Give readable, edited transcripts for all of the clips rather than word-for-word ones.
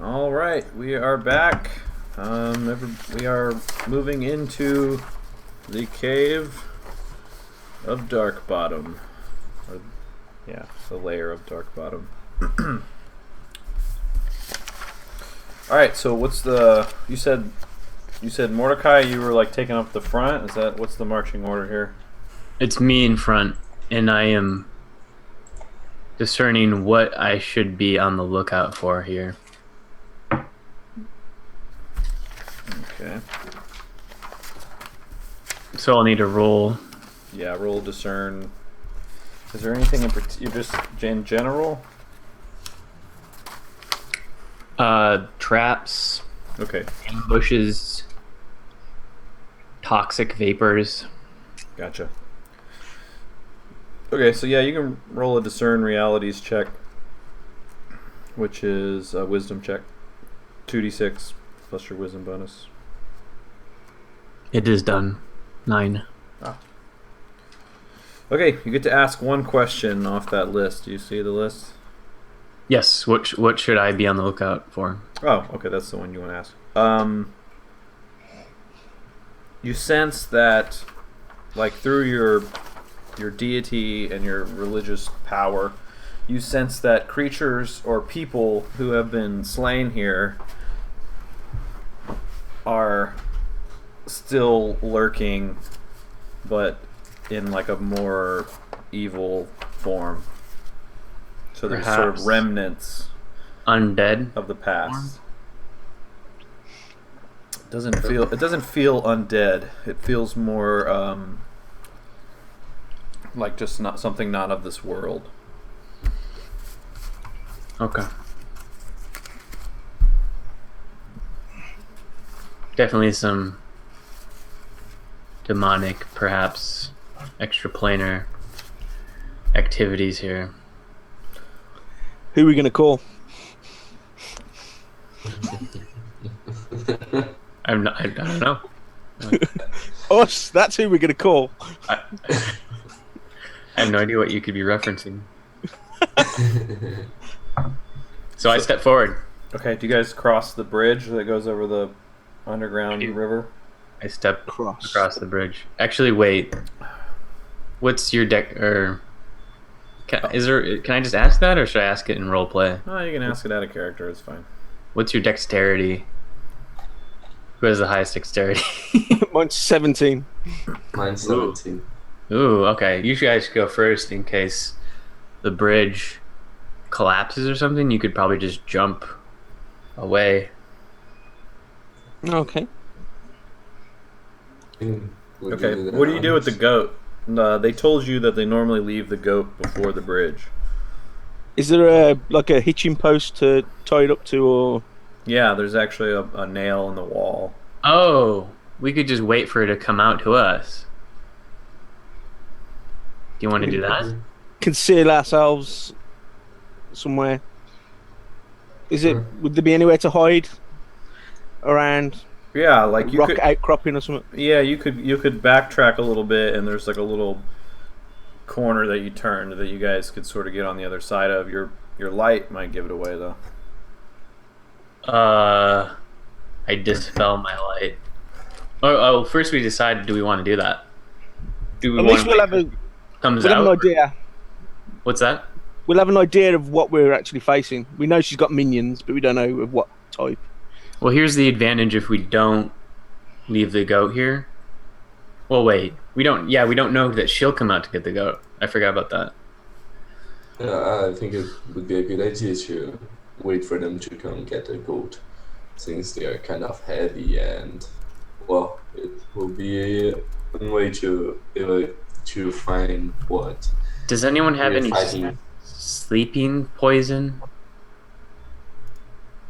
All right, we are back. We are moving into the cave of Dark Bottom. The layer of Dark Bottom. All right, so what's the? You said Mordecai. You were like taking up the front. What's the marching order here? It's me in front, and I am discerning what I should be on the lookout for here. Okay. So I'll need to roll. Yeah, roll discern. Is there anything in particular? Just in general? Traps. Okay. Ambushes. Toxic vapors. Gotcha. Okay, so yeah, you can roll a discern realities check, which is a wisdom check. 2d6 plus your wisdom bonus. It is done. 9. Okay, you get to ask one question off that list. Do you see the list? Yes. What should I be on the lookout for? Oh, okay, that's the one you want to ask. You sense that, like, through your deity and your religious power, you sense that creatures or people who have been slain here are still lurking, but in like a more evil form. So there's sort of remnants undead of the past. It doesn't feel undead. It feels more like just not something not of this world. Okay. Definitely some demonic, perhaps extraplanar activities here. Who are we going to call? I don't know. Us. That's who we're going to call. I have no idea what you could be referencing. So I step forward. Okay, do you guys cross the bridge that goes over the underground river? I step across the bridge. Actually, wait. What's your deck? Or can I just ask that, or should I ask it in role play? Oh, you can ask it out of character. It's fine. What's your dexterity? Who has the highest dexterity? Mine's 17. Mine's 17. Ooh, okay. You guys go first in case the bridge collapses or something. You could probably just jump away. Okay. Okay, what do you do with the goat? They told you that they normally leave the goat before the bridge. Is there a hitching post to tie it up to, or? Yeah, there's actually a nail in the wall. Oh, we could just wait for it to come out to us. Do you want to do that? Conceal ourselves somewhere. Would there be anywhere to hide around? Yeah, like you rock could outcropping or something. Yeah, you could backtrack a little bit, and there's like a little corner that you turned that you guys could sort of get on the other side of. Your light might give it away, though. I dispel my light. Oh, first we decide, do we want to do that? At least we'll have an idea. What's that? We'll have an idea of what we're actually facing. We know she's got minions, but we don't know of what type. Well, here's the advantage if we don't leave the goat here. Well, wait. We don't know that she'll come out to get the goat. I forgot about that. I think it would be a good idea to wait for them to come get the goat, since they are kind of heavy, and well, it will be one way to find what. Does anyone have any fighting. sleeping poison?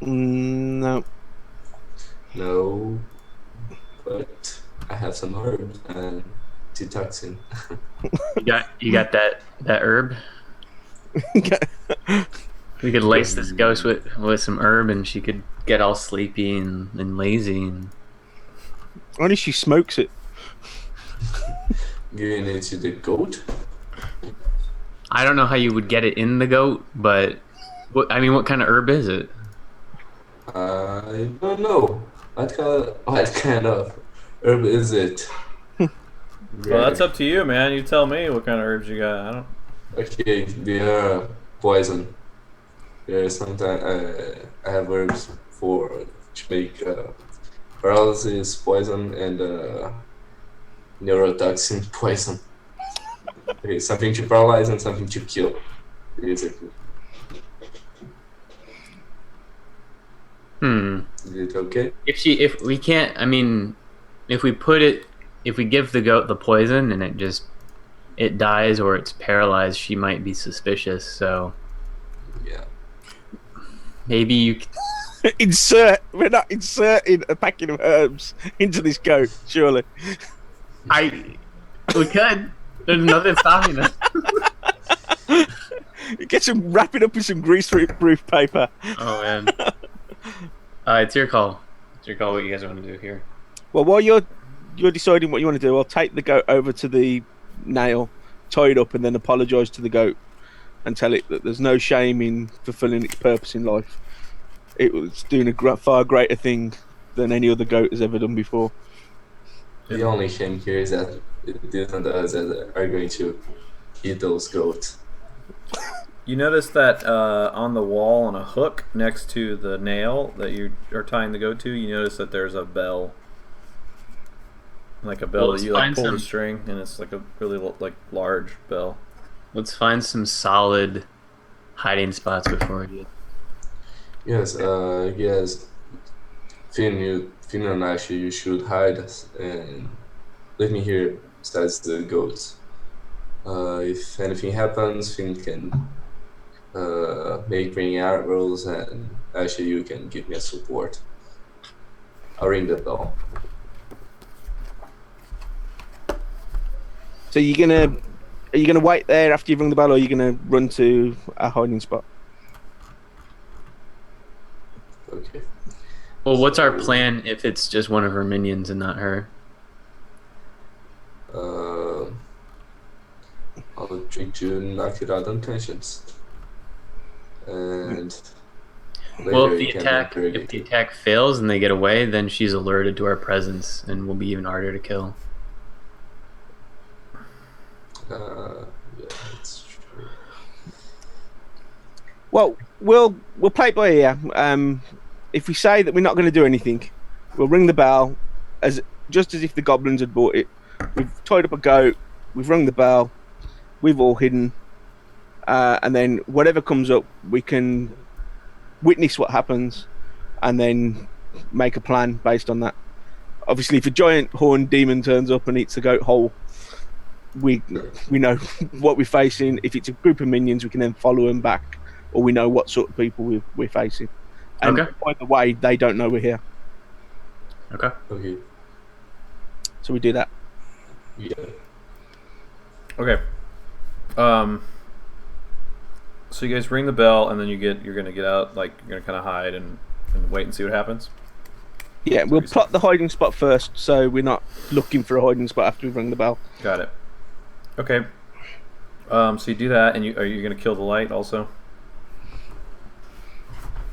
No. No, but I have some herbs and detoxin. You got that herb? We could lace this ghost with some herb, and she could get all sleepy and lazy. And... Only she smokes it. Giving it to the goat? I don't know how you would get it in the goat, but what kind of herb is it? I don't know. What kind of herb is it? Well, that's Yeah. up to you, man. You tell me what kind of herbs you got. I don't. Okay, they are poison. There sometimes I have herbs for to make paralysis poison and neurotoxin poison. Okay, something to paralyze and something to kill, basically. Hmm. Is it okay? If we can't, I mean, if we put it, if we give the goat the poison and it dies or it's paralyzed, she might be suspicious. So Yeah. maybe you. We're not inserting a packet of herbs into this goat, surely. We could. There's nothing stopping us. Get some, wrap it up in some grease-proof paper. Oh man. It's your call. It's your call. What you guys want to do here? Well, while you're deciding what you want to do, I'll take the goat over to the nail, tie it up, and then apologise to the goat and tell it that there's no shame in fulfilling its purpose in life. It was doing a far greater thing than any other goat has ever done before. The only shame here is that it isn't us that are going to eat those goats. You notice that on the wall on a hook next to the nail that you are tying the goat to, you notice that there's a bell. Like a bell Well, that you like pull the string, and it's like a really like large bell. Let's find some solid hiding spots before we do. Yes, yes. Finn and actually, you should hide us and let me here besides the goats. If anything happens, Finn can make ring arrows, and actually, you can give me a support. I'll ring the bell. So are you gonna wait there after you've rung the bell, or are you gonna run to a hiding spot? Okay. Well, what's our plan if it's just one of her minions and not her? I'll try to knock it out unconscious. And Well, later if you the can attack interrogate it. fails and they get away, then she's alerted to our presence and will be even harder to kill. Yeah, that's true. Well, we'll play it by ear. If we say that we're not going to do anything, we'll ring the bell, as just as if the goblins had bought it. We've tied up a goat. We've rung the bell. We've all hidden, and then whatever comes up, we can witness what happens, and then make a plan based on that. Obviously, if a giant horned demon turns up and eats the goat whole, we know what we're facing. If it's a group of minions, we can then follow them back, or we know what sort of people we're facing. And Okay. by the way, they don't know we're here, Okay. Okay. so we do that. Yeah. Okay. So you guys ring the bell, and then you're gonna get out, like you're gonna kind of hide and wait and see what happens. Yeah, we'll plot the hiding spot first, so we're not looking for a hiding spot after we've rung the bell. Got it. Okay. So you do that, and are you gonna kill the light also?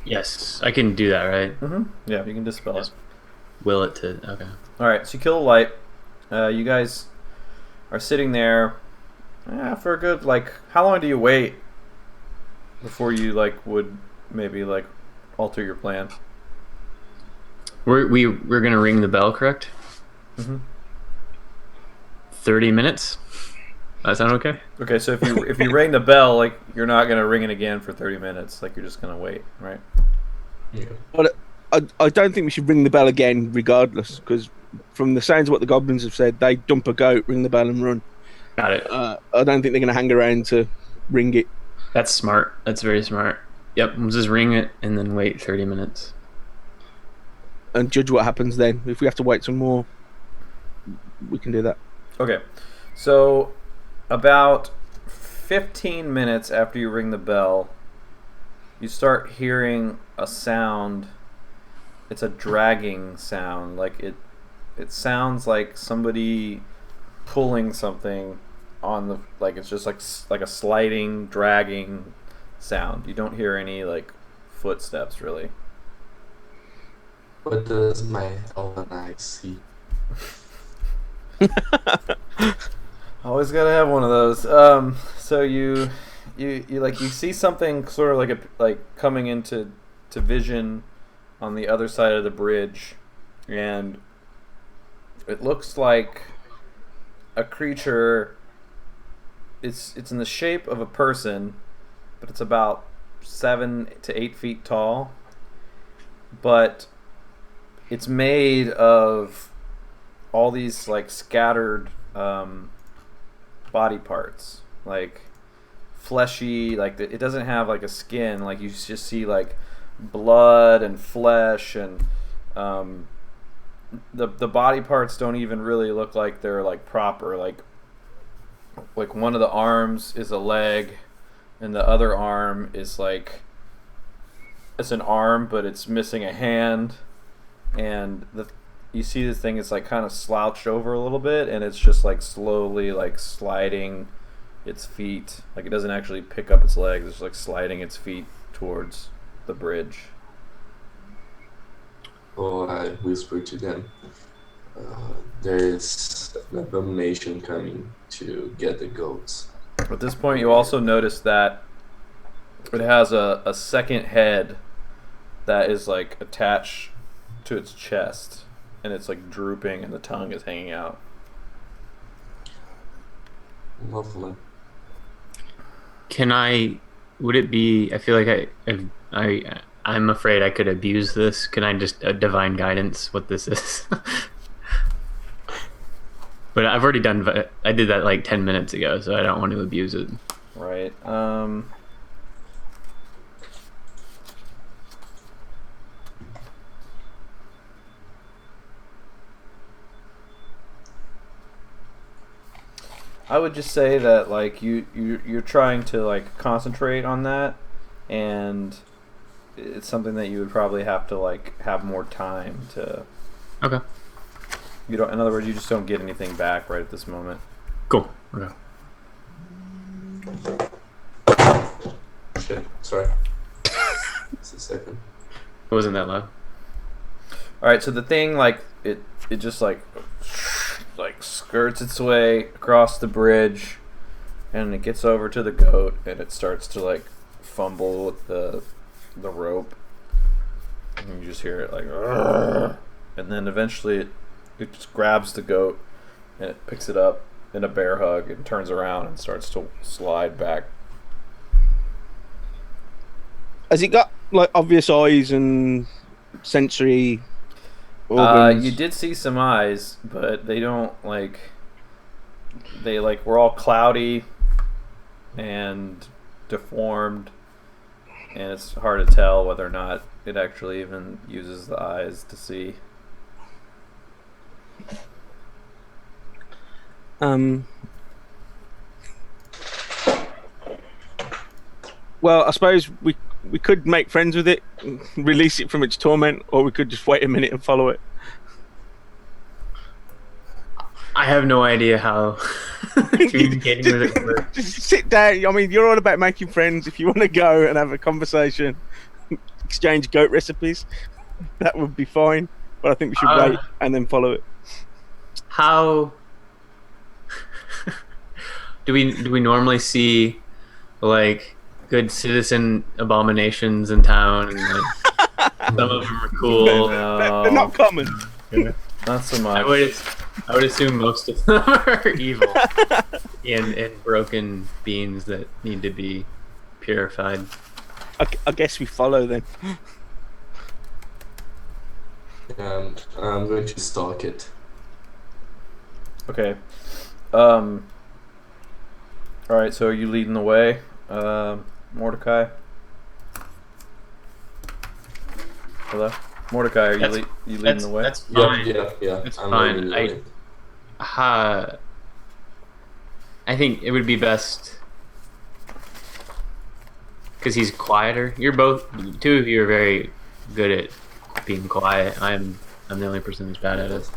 Yes, I can do that, right? Mm-hmm. Yeah, you can dispel Yes. it. Will it to? Okay. All right. So you kill the light. You guys are sitting there for a good How long do you wait before you would maybe alter your plan? We're gonna ring the bell, correct? Mm-hmm. 30 minutes. That sound okay? Okay, so if you ring the bell, you're not gonna ring it again for 30 minutes. You're just gonna wait, right? Yeah. But I don't think we should ring the bell again, regardless, because from the sounds of what the goblins have said, they dump a goat, ring the bell, and run. Got it. I don't think they're going to hang around to ring it. That's smart. That's very smart. Yep, we'll just ring it and then wait 30 minutes. And judge what happens then. If we have to wait some more, we can do that. Okay, so about 15 minutes after you ring the bell, you start hearing a sound. It's a dragging sound. It sounds like somebody pulling something on the it's just like a sliding, dragging sound. You don't hear any footsteps really. What does my elven eye see? Always gotta have one of those. So you like you see something sort of like coming into vision on the other side of the bridge, and it looks like a creature. It's in the shape of a person, but it's about 7 to 8 feet tall. But it's made of all these like scattered body parts, like fleshy. Like it doesn't have like a skin. Like you just see like blood and flesh, and the body parts don't even really look like they're like proper. Like one of the arms is a leg, and the other arm is like it's an arm, but it's missing a hand, and you see this thing is like kind of slouched over a little bit, and it's just like slowly like sliding its feet. Like it doesn't actually pick up its legs; it's like sliding its feet towards the bridge. Oh, I whisper to them. There is an abomination coming to get the goats. At this point, you also notice that it has a second head that is like attached to its chest, and it's like drooping, and the tongue is hanging out. Lovely. Would it be? I feel like I'm afraid I could abuse this. Can I just divine guidance what this is? But I've already done. I did that like 10 minutes ago, so I don't want to abuse it. Right. I would just say that like you're trying to like concentrate on that, and it's something that you would probably have to like have more time to. Okay. You don't. In other words, you just don't get anything back right at this moment. Cool. Okay. Shit, sorry. Just a second. It wasn't that loud. All right. So the thing like it just like skirts its way across the bridge, and it gets over to the goat, and it starts to like fumble with the rope, and you just hear it like, "Argh!" And then eventually it just grabs the goat, and it picks it up in a bear hug and turns around and starts to slide back. Has it got like obvious eyes and sensory organs? You did see some eyes, but they don't like. They like were all cloudy and deformed, and it's hard to tell whether or not it actually even uses the eyes to see. Well, I suppose we could make friends with it, release it from its torment, or we could just wait a minute and follow it. I have no idea how communicating with it works. Just sit down. I mean, you're all about making friends. If you want to go and have a conversation, exchange goat recipes, that would be fine. But I think we should wait and then follow it. How do we normally see like good citizen abominations in town, and like some of them are cool? They're not common. Not so much. I would assume most of them are evil and broken beings that need to be purified. I guess we follow them. I'm going to stalk it. Okay. All right. So are you leading the way, Mordecai? Hello, Mordecai. Are you leading the way? That's fine. Yeah. That's I'm fine. leading the way. I think it would be best because he's quieter. Two of you are very good at being quiet. I'm the only person who's bad at it.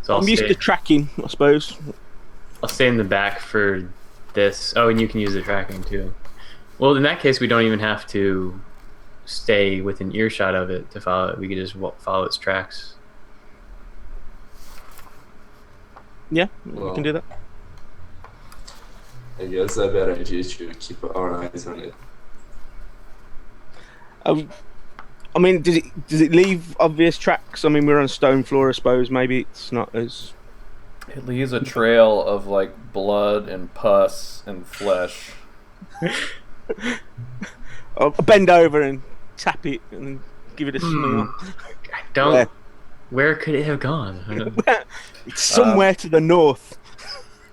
So I'm used to tracking, I suppose. I'll stay in the back for this. Oh, and you can use the tracking too. Well, in that case, we don't even have to stay within earshot of it to follow it. We could just follow its tracks. Yeah, we Well, can do that. I guess a better idea to keep our eyes on it. I mean, does it leave obvious tracks? I mean, we're on stone floor, I suppose. Maybe it's not as. It leaves a trail of like blood and pus and flesh. I'll bend over and tap it and give it a smell. I don't. Where could it have gone? I don't- It's somewhere to the north.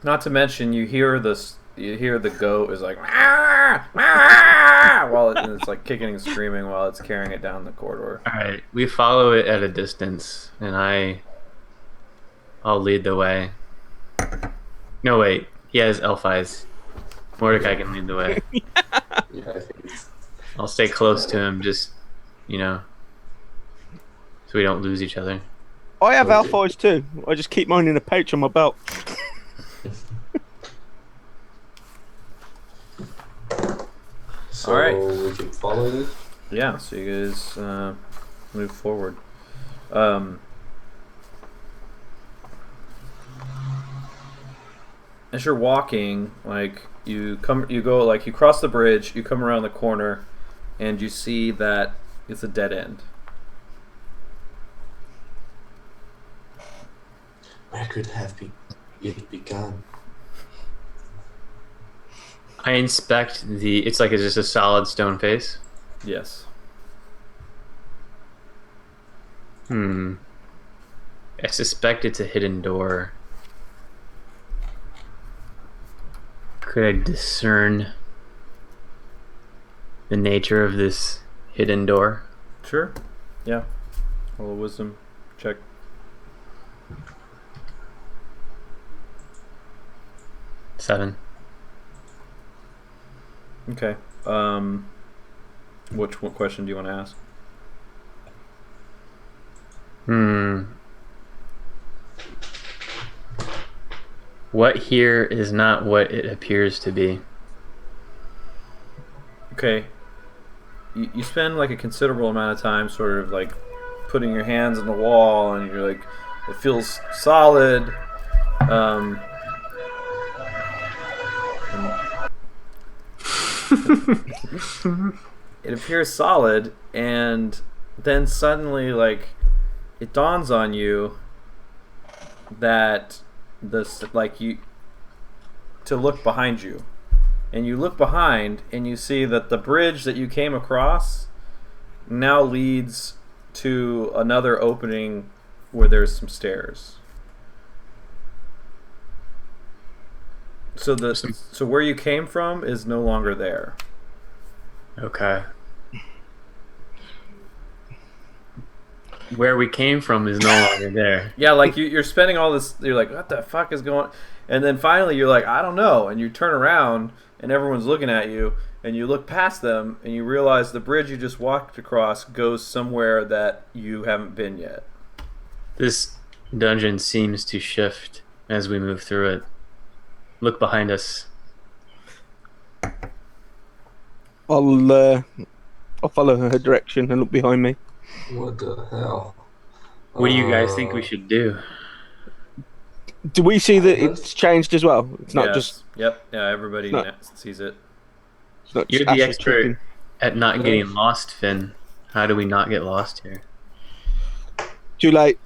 Not to mention, you hear the goat is like "Ah! Ah!" while it's like kicking and screaming while it's carrying it down the corridor. All right, we follow it at a distance, and I'll lead the way. No, wait, he has elf eyes. Mordecai can lead the way. Yeah, I think it's I'll stay close to him, just so we don't lose each other. I have Okay. elf eyes too. I just keep mine in a pouch on my belt. so All right. we keep following it. Yeah, so you guys move forward. As you're walking, like you cross the bridge, you come around the corner, and you see that it's a dead end. Where could it begun? I inspect it's like it's just a solid stone face. Yes. I suspect it's a hidden door. Could I discern the nature of this hidden door? Sure. Yeah. Roll a wisdom check. Seven. Okay. What question do you want to ask? What here is not what it appears to be. Okay. You spend like a considerable amount of time sort of like putting your hands on the wall, and you're like, it feels solid. It appears solid, and then suddenly, like, it dawns on you that to look behind you, and you look behind, and you see that the bridge that you came across now leads to another opening where there's some stairs. So where you came from is no longer there. Okay. Where we came from is no longer there. Yeah, like you're spending all this. You're like, what the fuck is going? And then finally, you're like, I don't know. And you turn around, and everyone's looking at you. And you look past them, and you realize the bridge you just walked across goes somewhere that you haven't been yet. This dungeon seems to shift as we move through it. Look behind us. I'll follow her direction and look behind me. What the hell? What do you guys think we should do? Do we see that it's changed as well? It's not Yes. just. Yep. Yeah, everybody No. sees it. It's not You're just the Ashes expert talking. at not getting lost, Finn. How do we not get lost here? Too late.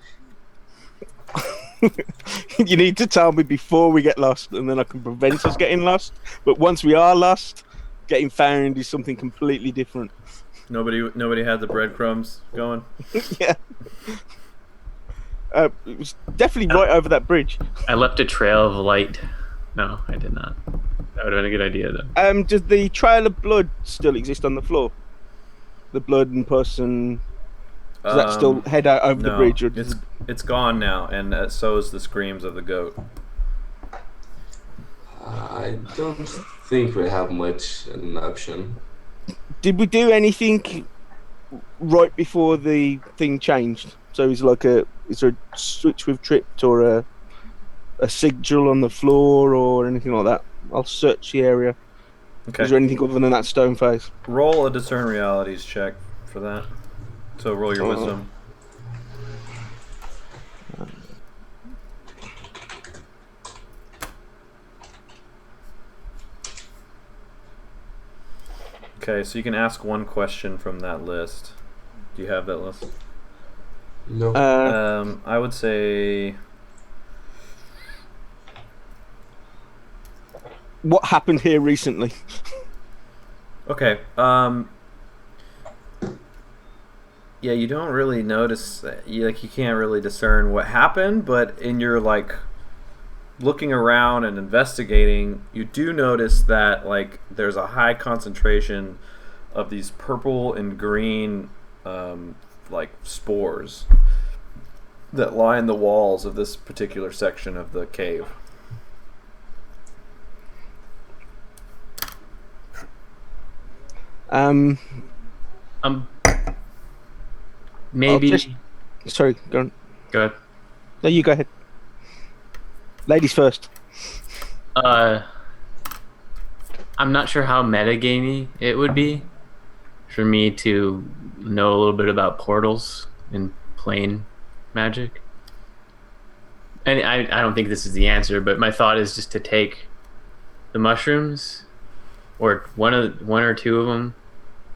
You need to tell me before we get lost, and then I can prevent us getting lost. But once we are lost, getting found is something completely different. Nobody had the breadcrumbs going. Yeah. It was definitely right over that bridge. I left a trail of light. No, I did not. That would have been a good idea, though. Does the trail of blood still exist on the floor? The blood and pus, and does that still head out over the No, bridge? Or does it's gone now, and so is the screams of the goat. I don't think we have much an option. Did we do anything right before the thing changed? So is there a switch we've tripped, or a sigil on the floor, or anything like that? I'll search the area. Okay. Is there anything other than that stone face? Roll a discern realities check. for that. So roll your wisdom. Okay, so you can ask one question from that list. Do you have that list? No. I would say What happened here recently? okay. Yeah, you don't really notice that. You can't really discern what happened, but in your looking around and investigating, you do notice that there's a high concentration of these purple and green spores that line the walls of this particular section of the cave. Maybe. Sorry, go on. Go ahead. No, you go ahead. Ladies first. I'm not sure how metagamey it would be for me to know a little bit about portals and plane magic. And I don't think this is the answer, but my thought is just to take the mushrooms, or one or two of them,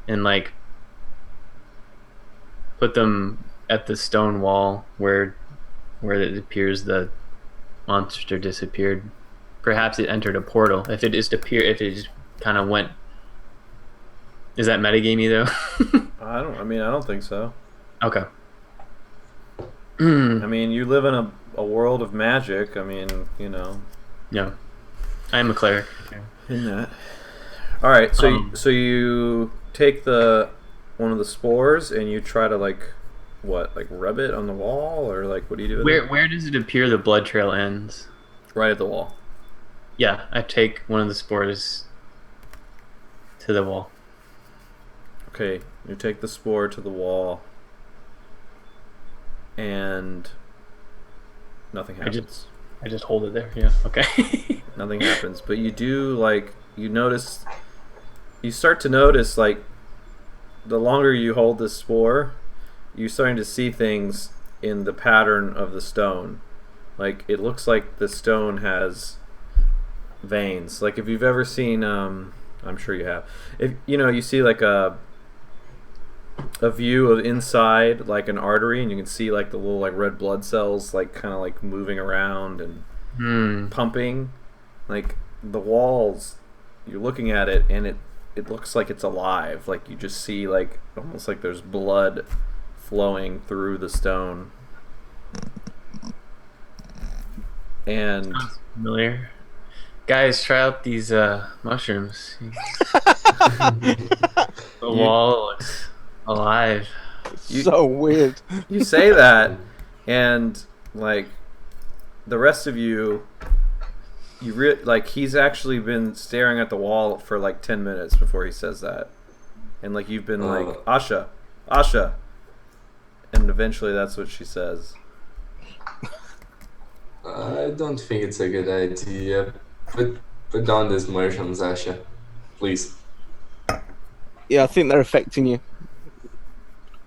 and put them at the stone wall where it appears the monster disappeared. Perhaps it entered a portal. If it just kind of went. Is that metagamey though? I don't think so. Okay. I mean, you live in a world of magic. I mean, Yeah. I am a cleric. In that. All right, so you take one of the spores and you try to rub it on the wall, or what do you do with it? Where does it appear the blood trail ends? Right at the wall. Yeah, I take one of the spores to the wall. Okay, you take the spore to the wall, and nothing happens. I just hold it there. Yeah. Okay. Nothing happens, but you do you start to notice the longer you hold this spore, you're starting to see things in the pattern of the stone. It looks like the stone has veins. If you've ever seen, I'm sure you have. If you see a view of inside an artery, and you can see the little red blood cells moving around and pumping. The walls, you're looking at it and it looks like it's alive. You just see almost there's blood flowing through the stone. And familiar. Guys, try out these mushrooms. The wall looks alive. So weird. You say that, and the rest of you, he's actually been staring at the wall for 10 minutes before he says that, and you've been Asha, and eventually that's what she says. I don't think it's a good idea. Put down these mushrooms, Asha. Please. Yeah, I think they're affecting you. You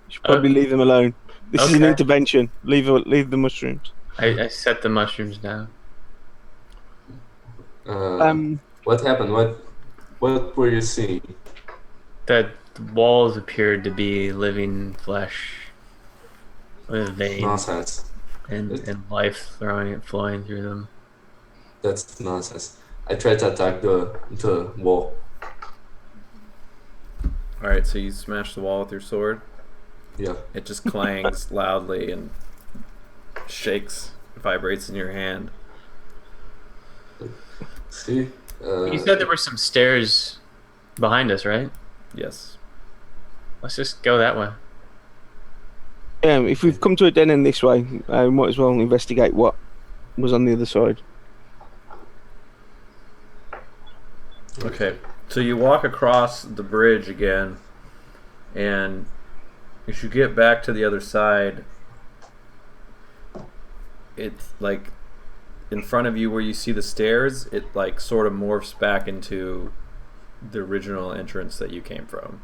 should probably leave them alone. This is an Okay. intervention. Leave the mushrooms. I set the mushrooms down. What happened? What were you seeing? The walls appeared to be living flesh with veins Nonsense. and life flowing through them. That's nonsense. I tried to attack the wall. All right, so you smash the wall with your sword. Yeah. It just clangs loudly and shakes, vibrates in your hand. See? You said there were some stairs behind us, right? Yes. Let's just go that way. Yeah, if we've come to a dead end this way, we might as well investigate what was on the other side. Okay, so you walk across the bridge again, and as you get back to the other side, it's in front of you where you see the stairs, it sort of morphs back into the original entrance that you came from.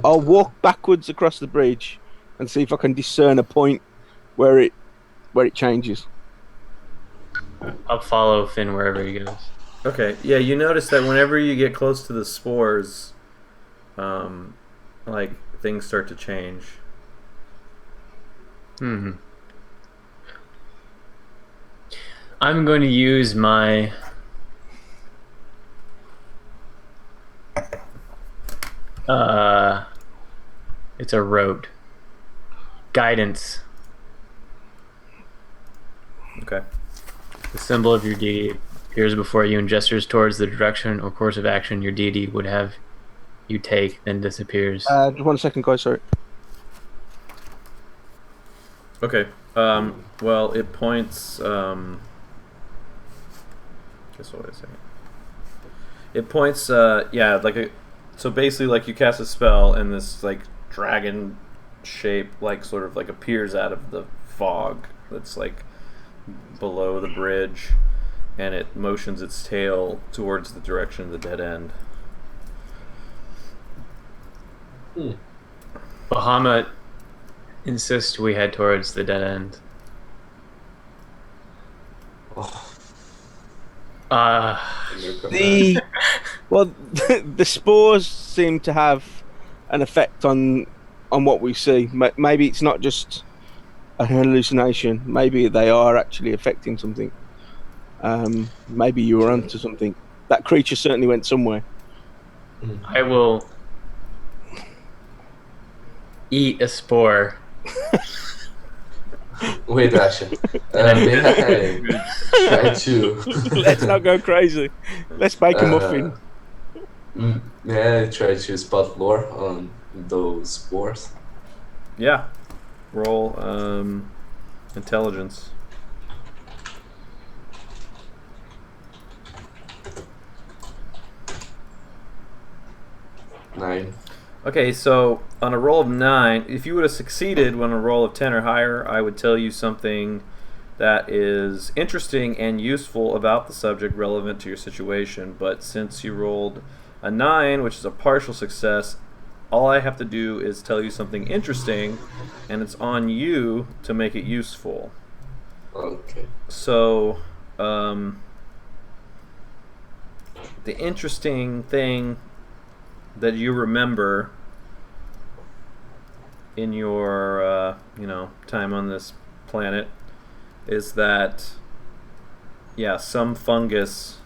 I'll walk backwards across the bridge and see if I can discern a point where it changes. I'll follow Finn wherever he goes. Okay, yeah, you notice that whenever you get close to the spores, like things start to change. Hmm. I'm going to use my it's a road guidance. Okay. The symbol of your deity appears before you and gestures towards the direction or course of action your deity would have you take, then disappears. Just 1 second, guys. Sorry. Okay. Well, it points. Guess what I say? It points. Yeah, like a. So basically, like you cast a spell, and this like dragon shape, like sort of like appears out of the fog that's like below the bridge, and it motions its tail towards the direction of the dead end. Bahamut insists we head towards the dead end. The well, the spores seem to have an effect on what we see. Maybe it's not just a hallucination. Maybe they are actually affecting something. Maybe you were onto something. That creature certainly went somewhere. I will eat a spore. Wait, Asher. May I try to? Let's not go crazy. Let's make a muffin. May I try to spot lore on those spores? Yeah. Roll intelligence. Nine. Okay, so on a roll of 9, if you would have succeeded on a roll of 10 or higher, I would tell you something that is interesting and useful about the subject relevant to your situation. But since you rolled a 9, which is a partial success, all I have to do is tell you something interesting, and it's on you to make it useful. Okay. So, the interesting thing that you remember in your time on this planet is that some fungus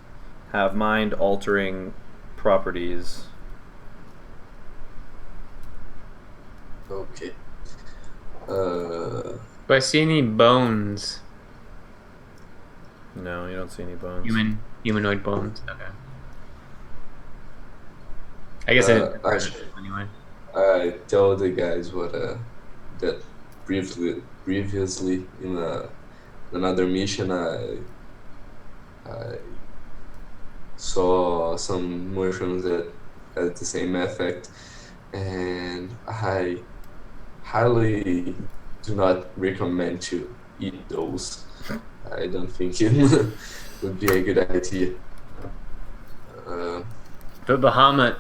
have mind altering properties. Okay. Do I see any bones? No, you don't see any bones. Humanoid bones. Okay. I guess I didn't anyway. I tell the guys what that previously in another mission I saw some mushrooms that had the same effect, and I highly do not recommend to eat those. I don't think it would be a good idea. But Bahamut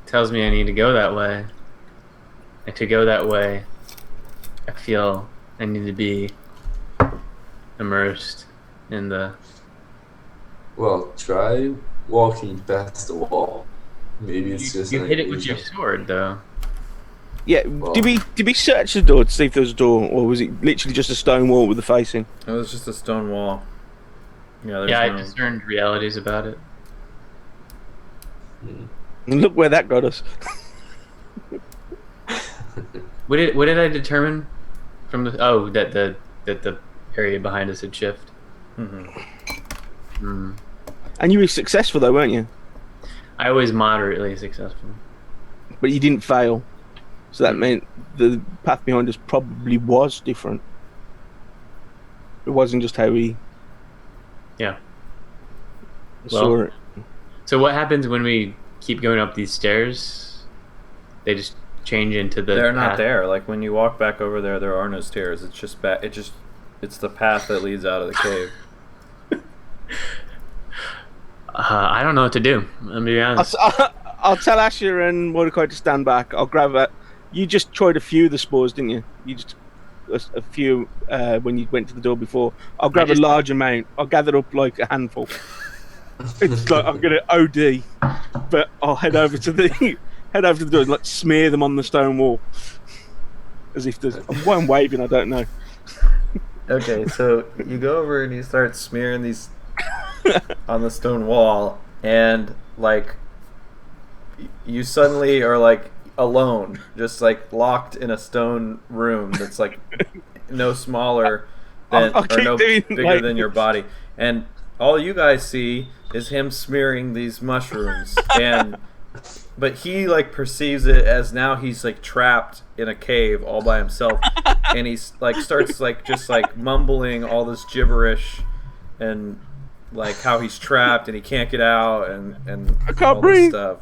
tells me I need to go that way. And to go that way, I feel I need to be immersed in the... Well, try walking past the wall. Maybe it's just You an hit it with illusion. your sword, though. Yeah. Well- Did we search the door to see if there was a door, or was it literally just a stone wall with a face in? It was just a stone wall. Yeah, there's I no... discerned realities about it. And look where that got us. What did I determine from the... Oh, that the area behind us had shifted. Mhm. And you were successful though, weren't you? I was moderately successful. But you didn't fail. So that meant the path behind us probably was different. It wasn't just how we Yeah. saw Well, it. So what happens when we keep going up these stairs? They just change into the They're not path. there. Like when you walk back over there are no stairs. It's just it's the path that leads out of the cave. I don't know what to do. I'm gonna be honest. I'll tell Asher and Mordecai to stand back. I'll grab it. You just tried a few of the spores, didn't you? You just a few when you went to the door before. I'll grab a large amount. I'll gather up like a handful. It's like I'm gonna OD, but I'll head over to the door and like smear them on the stone wall, as if there's. Why I'm waving, I don't know. Okay, so you go over and you start smearing these on the stone wall, and like you suddenly are like alone, just like locked in a stone room that's like no smaller than I'll or keep no doing, bigger like- than your body, and all you guys see is him smearing these mushrooms, but he like perceives it as now he's like trapped in a cave all by himself, and he's like starts like just like mumbling all this gibberish and like how he's trapped and he can't get out and I can't all this breathe. stuff.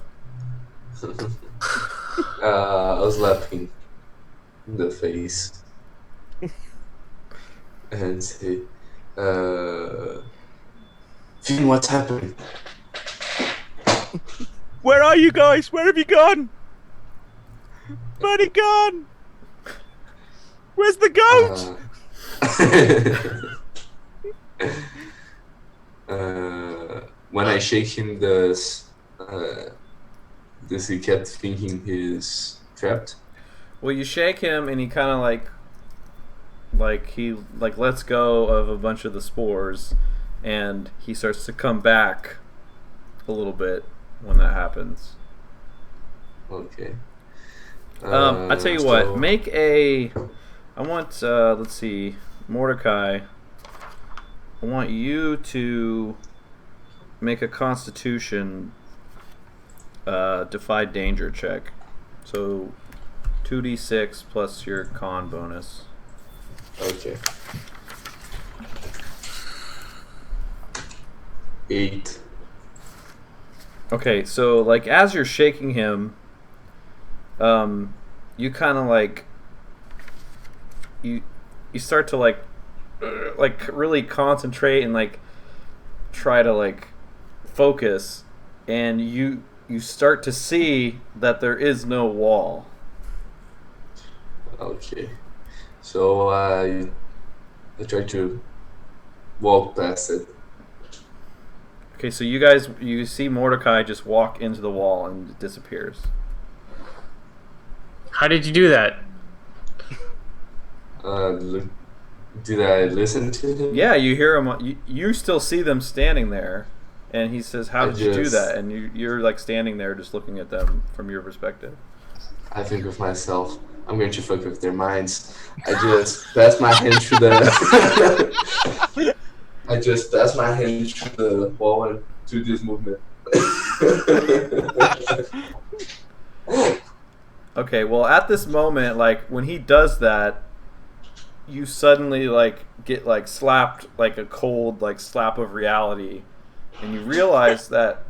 I was laughing in the face and say, Finn, what's happening? Where are you guys? Where have you gone? Where'd he gone? Where's the goat? When I shake him, does he kept thinking he's trapped? Well, you shake him and he kind of like he like lets go of a bunch of the spores, and he starts to come back a little bit when that happens. Okay. I tell you what, make a. I want. Let's see, Mordecai. I want you to make a Constitution defy danger check. So 2d6 plus your con bonus. Okay. 8. Okay, so like as you're shaking him, you kind of like you start to like really concentrate and like try to like focus, and you start to see that there is no wall. Okay. So I try to walk past it. Okay, so you see Mordecai just walk into the wall and it disappears. How did you do that? Did I listen to him? Yeah, you hear him. You still see them standing there, and he says, "How I did you do just- that?" And you're like standing there, just looking at them from your perspective. I think of myself, I'm going to fuck with their minds. I just pass my hand through the. I just pass my hand through the wall and do this movement. Okay, well, at this moment, like when he does that, you suddenly like get like slapped like a cold like slap of reality, and you realize that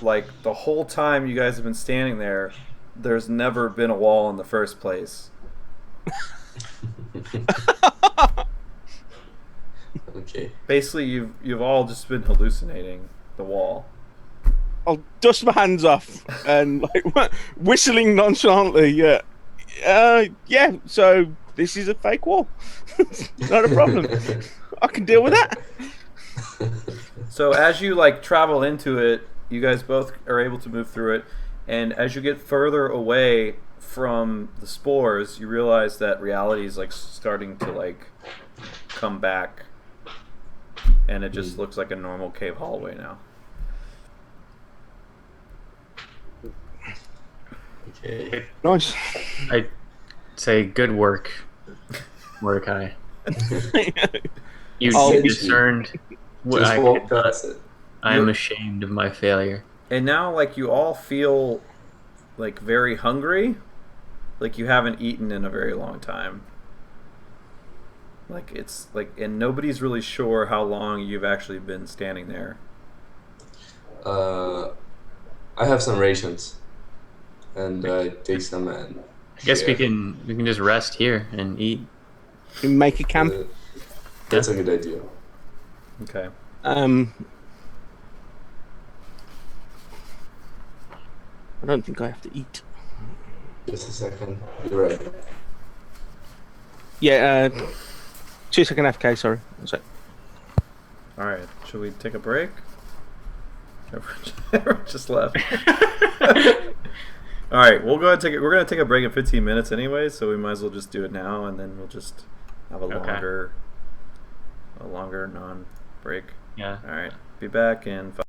like the whole time you guys have been standing there, there's never been a wall in the first place. Okay. Basically, you've all just been hallucinating the wall. I'll dust my hands off and like whistling nonchalantly. Yeah. So this is a fake wall. Not a problem. I can deal with that. So as you like travel into it, you guys both are able to move through it, and as you get further away from the spores, you realize that reality is like starting to like come back, and it just looks like a normal cave hallway now. Okay. Nice. I say good work, Mordecai. You Oh, discerned what Just I walk could. past it. I am ashamed of my failure. And now like you all feel like very hungry, like you haven't eaten in a very long time. Like it's like, and nobody's really sure how long you've actually been standing there. I have some rations, and I take some and. I guess we share. can just rest here and eat. We make a camp. That's a good idea. I don't think I have to eat. Just a second. You're right. Yeah, 2 second FK, sorry. One sec. All right, should we take a break? Everyone just left. All right, we'll go ahead and take it. We're gonna take a break in 15 minutes anyway, so we might as well just do it now, and then we'll just have a Okay. longer non-break. Yeah. All right, be back in 5.